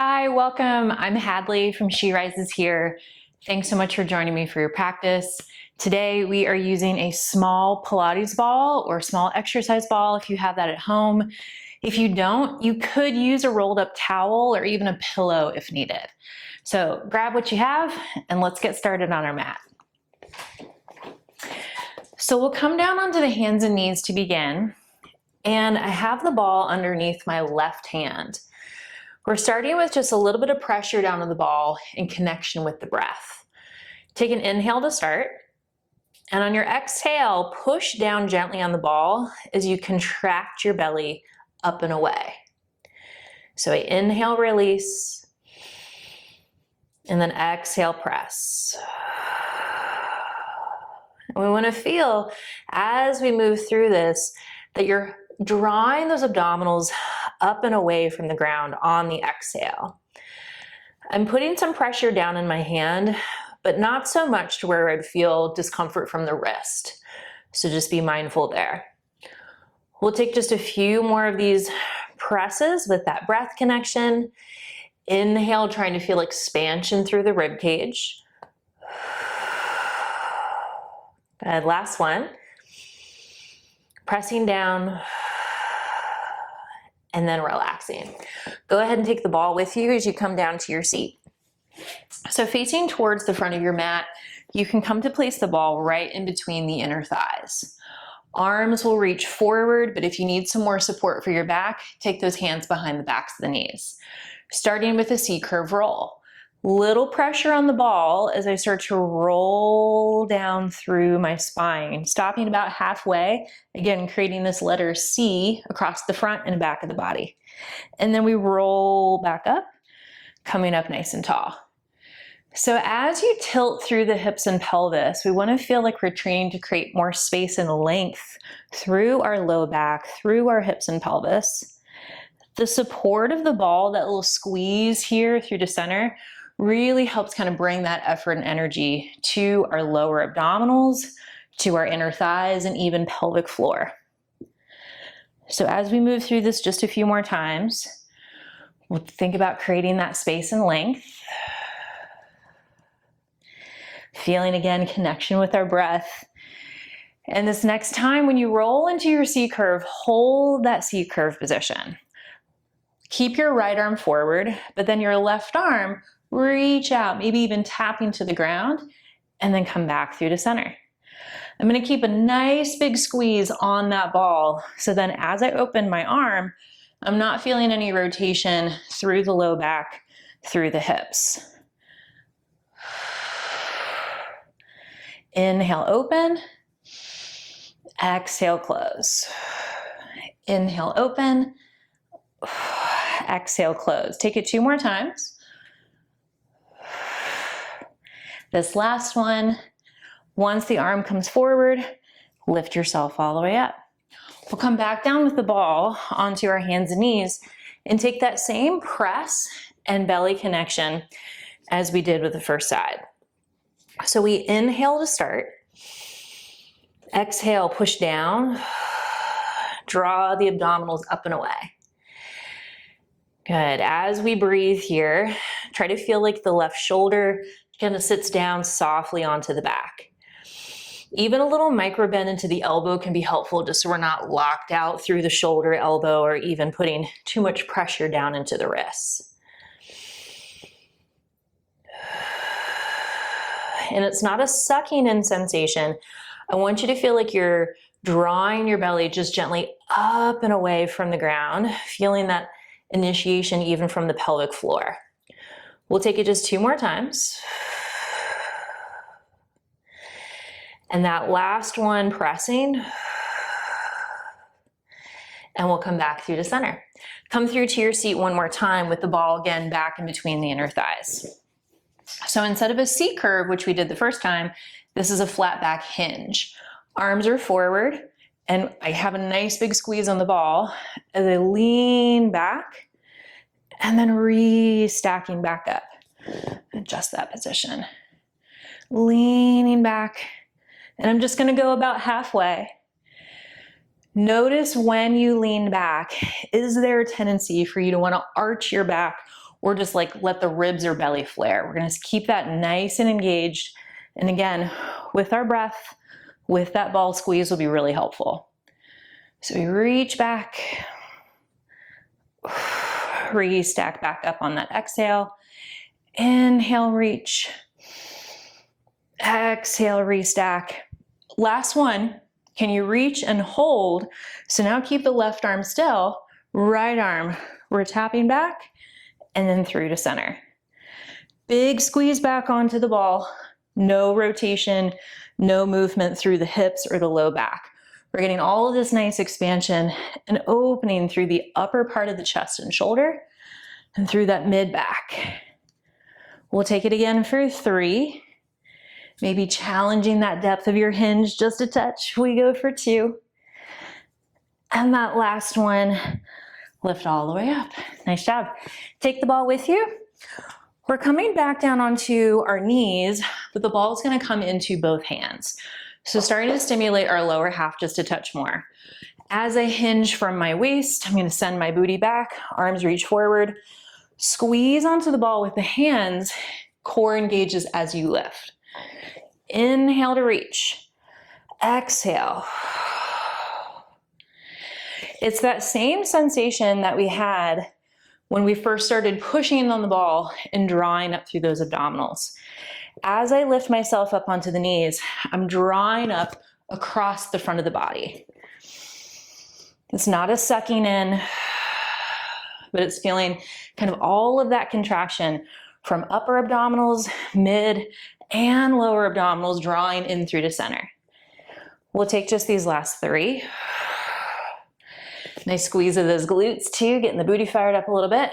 Hi, welcome. I'm Hadley from She Rises here. Thanks so much for joining me for your practice. Today we are using a small Pilates ball or small exercise ball if you have that at home. If you don't, you could use a rolled up towel or even a pillow if needed. So grab what you have and let's get started on our mat. So we'll come down onto the hands and knees to begin. And I have the ball underneath my left hand. We're starting with just a little bit of pressure down on the ball in connection with the breath. Take an inhale to start, and on your exhale, push down gently on the ball as you contract your belly up and away. So inhale, release, and then exhale, press. And we want to feel as we move through this that you're drawing those abdominals up and away from the ground on the exhale. I'm putting some pressure down in my hand, but not so much to where I'd feel discomfort from the wrist. So just be mindful there. We'll take just a few more of these presses with that breath connection. Inhale, trying to feel expansion through the rib cage. Good, last one. Pressing down and then relaxing. Go ahead and take the ball with you as you come down to your seat. So facing towards the front of your mat, you can come to place the ball right in between the inner thighs. Arms will reach forward, but if you need some more support for your back, take those hands behind the backs of the knees. Starting with a C-curve roll. Little pressure on the ball as I start to roll down through my spine, stopping about halfway, again, creating this letter C across the front and back of the body. And then we roll back up, coming up nice and tall. So as you tilt through the hips and pelvis, we want to feel like we're training to create more space and length through our low back, through our hips and pelvis. The support of the ball, that little squeeze here through the center, really helps kind of bring that effort and energy to our lower abdominals, to our inner thighs, and even pelvic floor. So as we move through this just a few more times, we'll think about creating that space and length. Feeling again connection with our breath. And this next time when you roll into your C-curve, hold that C-curve position. Keep your right arm forward, but then your left arm reach out, maybe even tapping to the ground, and then come back through to center. I'm going to keep a nice big squeeze on that ball, so then as I open my arm, I'm not feeling any rotation through the low back, through the hips. Inhale, open. Exhale, close. Inhale, open. Exhale, close. Take it 2 more times. This last one, once the arm comes forward, lift yourself all the way up. We'll come back down with the ball onto our hands and knees and take that same press and belly connection as we did with the first side. So we inhale to start. Exhale, push down. Draw the abdominals up and away. Good. As we breathe here, try to feel like the left shoulder kind of sits down softly onto the back. Even a little micro bend into the elbow can be helpful, just so we're not locked out through the shoulder, elbow, or even putting too much pressure down into the wrists. And it's not a sucking in sensation. I want you to feel like you're drawing your belly just gently up and away from the ground, feeling that initiation even from the pelvic floor. We'll take it just 2 more times. And that last one, pressing. And we'll come back through to center. Come through to your seat 1 more time with the ball again back in between the inner thighs. So instead of a C-curve, which we did the first time, this is a flat back hinge. Arms are forward, and I have a nice big squeeze on the ball as I lean back and then re-stacking back up. Adjust that position. Leaning back, and I'm just gonna go about halfway. Notice when you lean back, is there a tendency for you to want to arch your back or just like let the ribs or belly flare. We're gonna keep that nice and engaged. And again, with our breath, with that ball squeeze will be really helpful. So we reach back, re-stack back up on that exhale. Inhale, reach. Exhale, restack. Last one, can you reach and hold? So now keep the left arm still, right arm, we're tapping back and then through to center. Big squeeze back onto the ball, no rotation, no movement through the hips or the low back. We're getting all of this nice expansion and opening through the upper part of the chest and shoulder and through that mid back. We'll take it again for 3. Maybe challenging that depth of your hinge just a touch. We go for 2. And that last one, lift all the way up. Nice job. Take the ball with you. We're coming back down onto our knees, but the ball is going to come into both hands. So starting to stimulate our lower half just a touch more. As I hinge from my waist, I'm going to send my booty back, arms reach forward, squeeze onto the ball with the hands, core engages as you lift. Inhale to reach. Exhale. It's that same sensation that we had when we first started pushing on the ball and drawing up through those abdominals. As I lift myself up onto the knees, I'm drawing up across the front of the body. It's not a sucking in, but it's feeling kind of all of that contraction from upper abdominals, mid, and lower abdominals drawing in through to center. We'll take just these last 3. Nice squeeze of those glutes too, getting the booty fired up a little bit.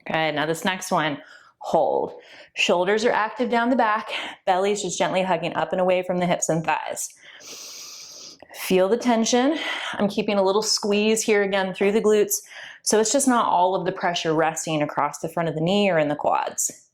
Good, now this next one, hold. Shoulders are active down the back, belly's just gently hugging up and away from the hips and thighs. Feel the tension. I'm keeping a little squeeze here again through the glutes, so it's just not all of the pressure resting across the front of the knee or in the quads.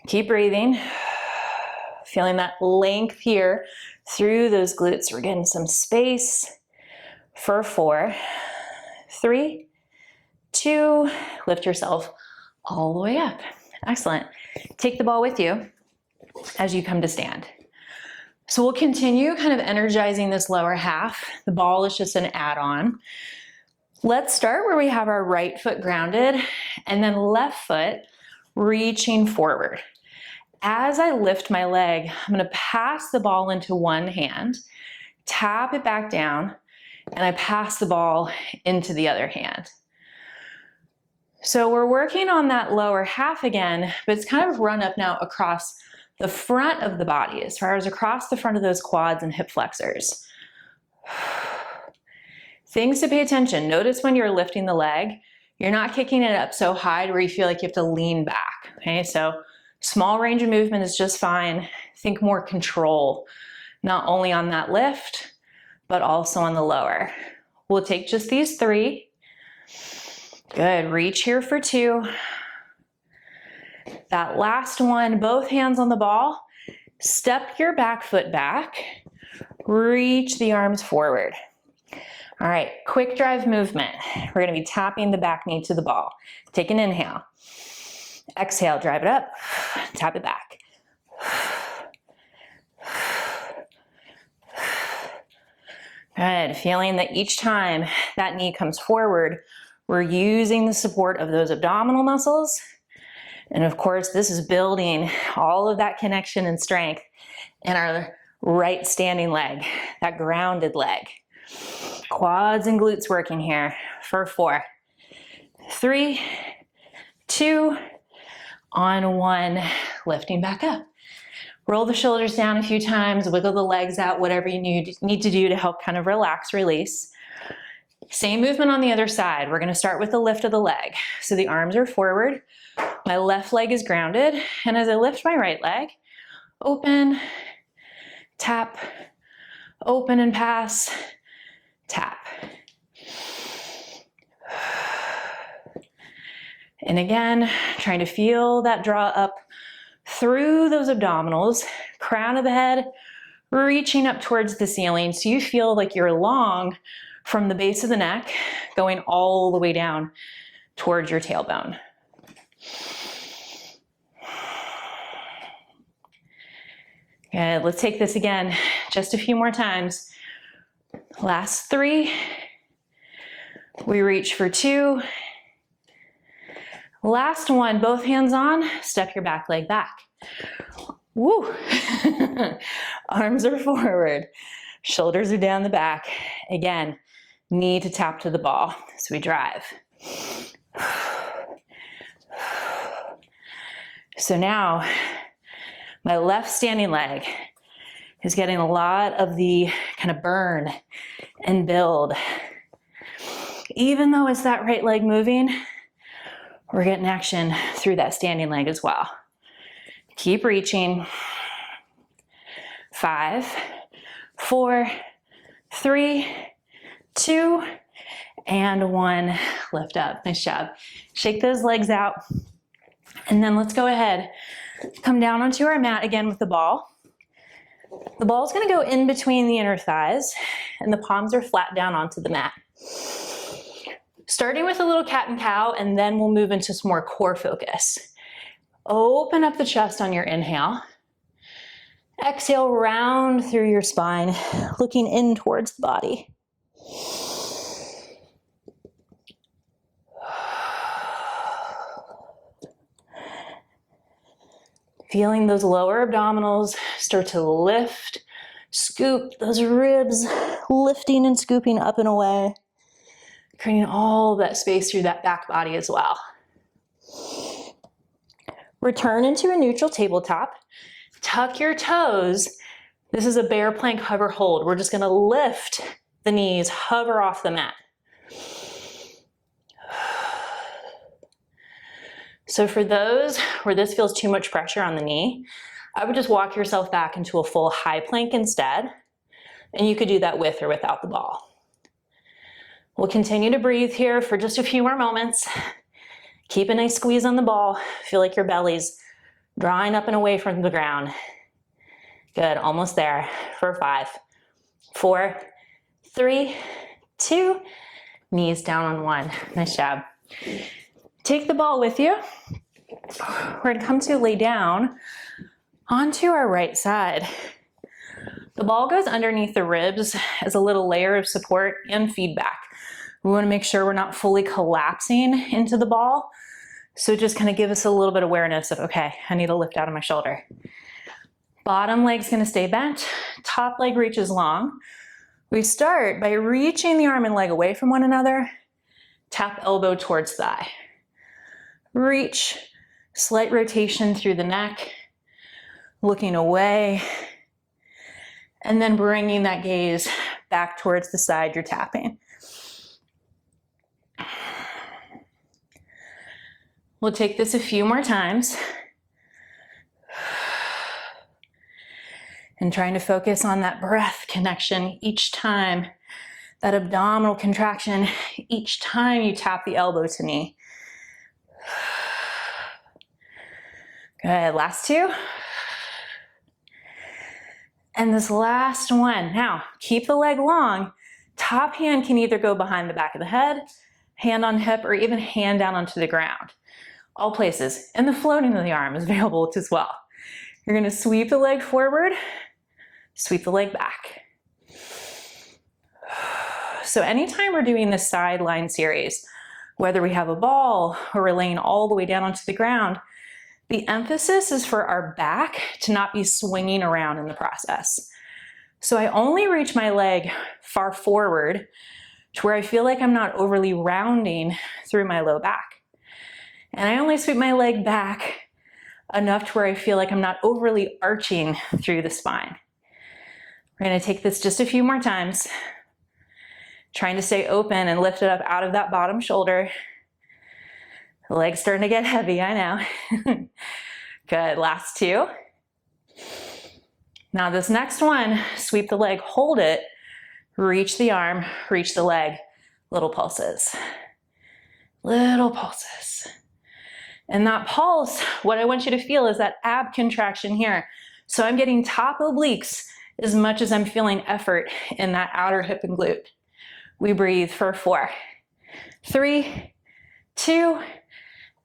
Keep breathing. Feeling that length here through those glutes. We're getting some space for 4, 3, 2, lift yourself all the way up. Excellent. Take the ball with you as you come to stand. So we'll continue kind of energizing this lower half. The ball is just an add-on. Let's start where we have our right foot grounded and then left foot reaching forward. As I lift my leg, I'm going to pass the ball into one hand, tap it back down, and I pass the ball into the other hand. So we're working on that lower half again, but it's kind of run up now across the front of the body, as far as across the front of those quads and hip flexors. Things to pay attention. Notice when you're lifting the leg, you're not kicking it up so high where you feel like you have to lean back. Okay, so small range of movement is just fine. Think more control, not only on that lift, but also on the lower. We'll take just these 3. Good, reach here for 2. That last one, both hands on the ball. Step your back foot back. Reach the arms forward. All right, quick drive movement. We're gonna be tapping the back knee to the ball. Take an inhale. Exhale, drive it up, tap it back. Good, feeling that each time that knee comes forward, we're using the support of those abdominal muscles. And of course, this is building all of that connection and strength in our right standing leg, that grounded leg. Quads and glutes working here for 4, 3, 2, on 1, lifting back up. Roll the shoulders down a few times, wiggle the legs out, whatever you need to do to help kind of relax, release. Same movement on the other side. We're gonna start with the lift of the leg. So the arms are forward, my left leg is grounded, and as I lift my right leg, open, tap, open and pass, tap. And again, trying to feel that draw up through those abdominals, crown of the head, reaching up towards the ceiling so you feel like you're long from the base of the neck, going all the way down towards your tailbone. Good, let's take this again, just a few more times. Last 3. We reach for 2. Last one, both hands on, step your back leg back. Woo! Arms are forward, shoulders are down the back. Again, knee to tap to the ball, so we drive. So now, my left standing leg is getting a lot of the kind of burn and build. Even though it's that right leg moving, we're getting action through that standing leg as well. Keep reaching. 5, 4, 3, 2, and 1. Lift up. Nice job. Shake those legs out. And then let's go ahead. Come down onto our mat again with the ball. The ball's going to go in between the inner thighs, and the palms are flat down onto the mat. Starting with a little cat and cow, and then we'll move into some more core focus. Open up the chest on your inhale. Exhale, round through your spine, looking in towards the body. Feeling those lower abdominals start to lift, scoop, those ribs lifting and scooping up and away, creating all that space through that back body as well. Return into a neutral tabletop. Tuck your toes. This is a bear plank hover hold. We're just gonna lift the knees, hover off the mat. So for those where this feels too much pressure on the knee, I would just walk yourself back into a full high plank instead. And you could do that with or without the ball. We'll continue to breathe here for just a few more moments. Keep a nice squeeze on the ball. Feel like your belly's drawing up and away from the ground. Good, almost there. For 5, 4, 3, 2, knees down on 1. Nice job. Take the ball with you. We're gonna come to lay down onto our right side. The ball goes underneath the ribs as a little layer of support and feedback. We wanna make sure we're not fully collapsing into the ball. So just kind of give us a little bit of awareness of, okay, I need to lift out of my shoulder. Bottom leg's gonna stay bent, top leg reaches long. We start by reaching the arm and leg away from one another, tap elbow towards thigh. Reach, slight rotation through the neck, looking away, and then bringing that gaze back towards the side you're tapping. We'll take this a few more times. And trying to focus on that breath connection each time, that abdominal contraction each time you tap the elbow to knee. Good, last 2. And this last one. Now, keep the leg long. Top hand can either go behind the back of the head, hand on hip, or even hand down onto the ground. All places. And the floating of the arm is available as well. You're gonna sweep the leg forward, sweep the leg back. So anytime we're doing this sideline series, whether we have a ball or we're laying all the way down onto the ground, the emphasis is for our back to not be swinging around in the process. So I only reach my leg far forward to where I feel like I'm not overly rounding through my low back. And I only sweep my leg back enough to where I feel like I'm not overly arching through the spine. We're gonna take this just a few more times, trying to stay open and lift it up out of that bottom shoulder. The leg's starting to get heavy, I know. Good, last 2. Now this next one, sweep the leg, hold it, reach the arm, reach the leg, little pulses. Little pulses. And that pulse, what I want you to feel is that ab contraction here. So I'm getting top obliques as much as I'm feeling effort in that outer hip and glute. We breathe for 4, 3, 2,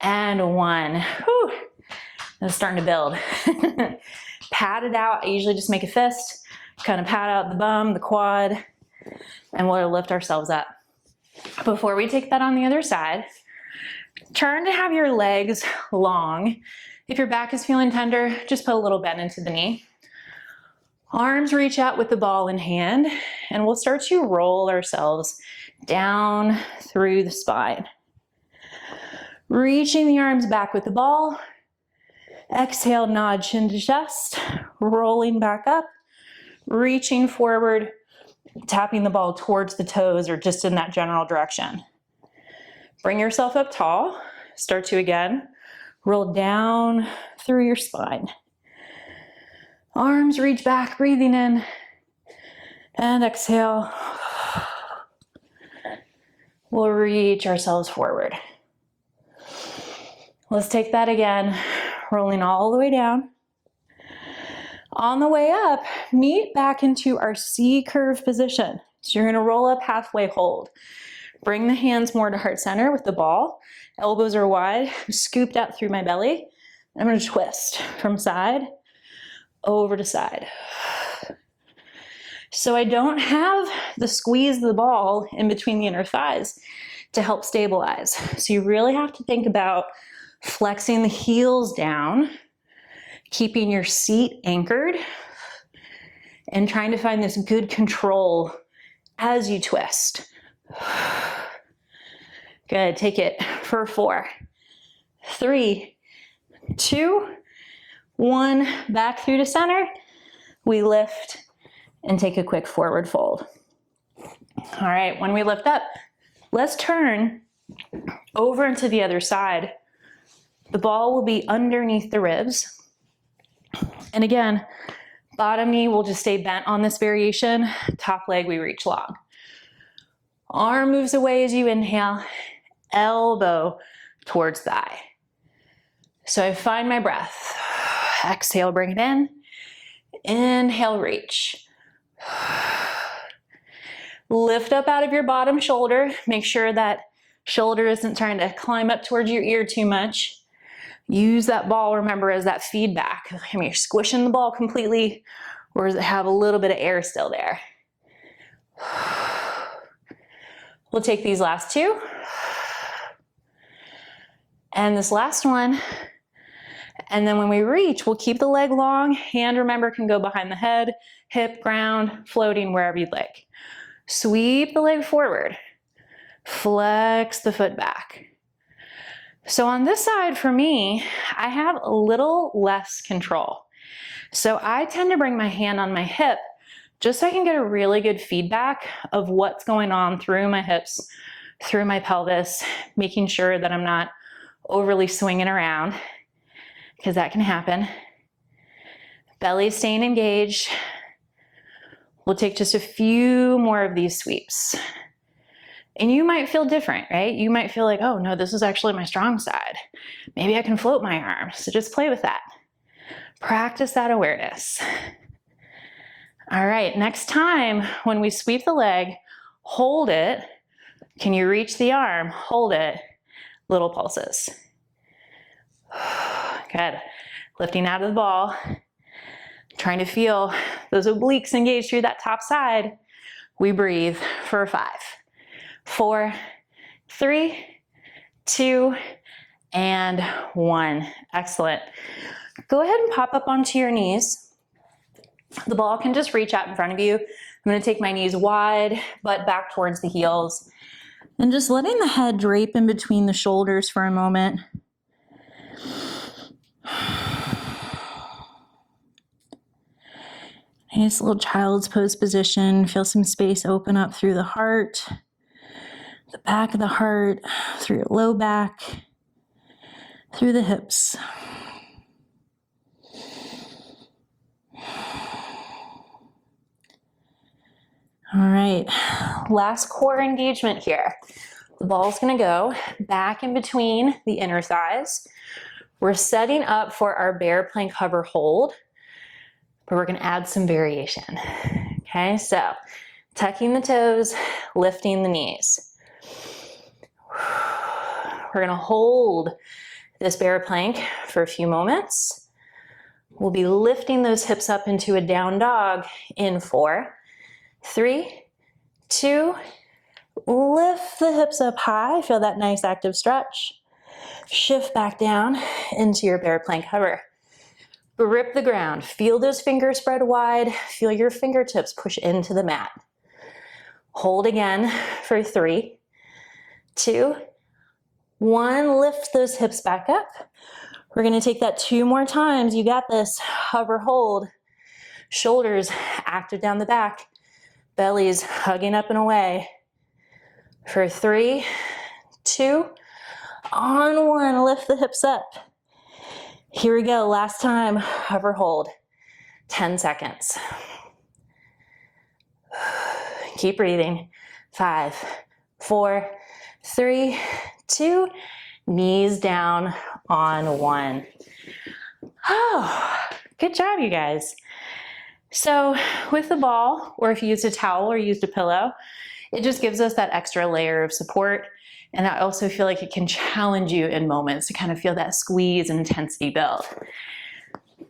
and 1. Whew. It's starting to build. Pat it out. I usually just make a fist, kind of pat out the bum, the quad, and we'll lift ourselves up. Before we take that on the other side, turn to have your legs long. If your back is feeling tender, just put a little bend into the knee. Arms reach out with the ball in hand, and we'll start to roll ourselves down through the spine. Reaching the arms back with the ball. Exhale, nod chin to chest, rolling back up, reaching forward, tapping the ball towards the toes or just in that general direction. Bring yourself up tall. Start to again roll down through your spine. Arms reach back, breathing in, and exhale. We'll reach ourselves forward. Let's take that again, rolling all the way down. On the way up, meet back into our C curve position. So you're gonna roll up, halfway hold. Bring the hands more to heart center with the ball. Elbows are wide, scooped out through my belly. I'm gonna twist from side over to side. So I don't have the squeeze of the ball in between the inner thighs to help stabilize. So you really have to think about flexing the heels down, keeping your seat anchored, and trying to find this good control as you twist. Good, take it for 4, 3, 2, 1, back through to center. We lift and take a quick forward fold. All right, when we lift up, let's turn over into the other side. The ball will be underneath the ribs. And again, bottom knee will just stay bent on this variation. Top leg, we reach long. Arm moves away as you inhale, elbow towards thigh. So I find my breath. Exhale, bring it in. Inhale, reach. Lift up out of your bottom shoulder. Make sure that shoulder isn't trying to climb up towards your ear too much. Use that ball, remember, as that feedback. I mean, you're squishing the ball completely, or does it have a little bit of air still there? We'll take these last 2. And this last one. And then when we reach, we'll keep the leg long. Hand, remember, can go behind the head, hip, ground, floating wherever you'd like. Sweep the leg forward. Flex the foot back. So on this side, for me, I have a little less control. So I tend to bring my hand on my hip just so I can get a really good feedback of what's going on through my hips, through my pelvis, making sure that I'm not overly swinging around, because that can happen. Belly staying engaged. We'll take just a few more of these sweeps. And you might feel different, right? You might feel like, oh no, this is actually my strong side. Maybe I can float my arms. So just play with that. Practice that awareness. All right, next time when we sweep the leg, hold it. Can you reach the arm? Hold it. Little pulses. Good. Lifting out of the ball. Trying to feel those obliques engaged through that top side. We breathe for 5, 4, 3, 2, and 1. Excellent. Go ahead and pop up onto your knees. The ball can just reach out in front of you. I'm going to take my knees wide, butt back towards the heels, and just letting the head drape in between the shoulders for a moment. Nice little child's pose position. Feel some space open up through the heart, the back of the heart, through your low back, through the hips. All right, last core engagement here. The ball's gonna go back in between the inner thighs. We're setting up for our bear plank hover hold, but we're gonna add some variation. Okay, so Tucking the toes, lifting the knees. We're gonna hold this bear plank for a few moments. We'll be lifting those hips up into a down dog in 4, 3, 2, lift the hips up high. Feel that nice active stretch. Shift back down into your bear plank hover. Grip the ground. Feel those fingers spread wide. Feel your fingertips push into the mat. Hold again for 3, 2, 1. Lift those hips back up. We're gonna take that 2 more times. You got this. Hover, hold. Shoulders active down the back. Belly's hugging up and away. For 3, 2, on 1. Lift the hips up. Here we go. Last time. Hover, hold. 10 seconds. Keep breathing. 5, 4, 3, 2, knees down on 1. Oh, good job, you guys. So with the ball, or if you used a towel or used a pillow, it just gives us that extra layer of support. And I also feel like it can challenge you in moments to kind of feel that squeeze and intensity build.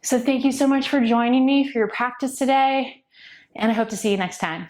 So thank you so much for joining me for your practice today, and I hope to see you next time.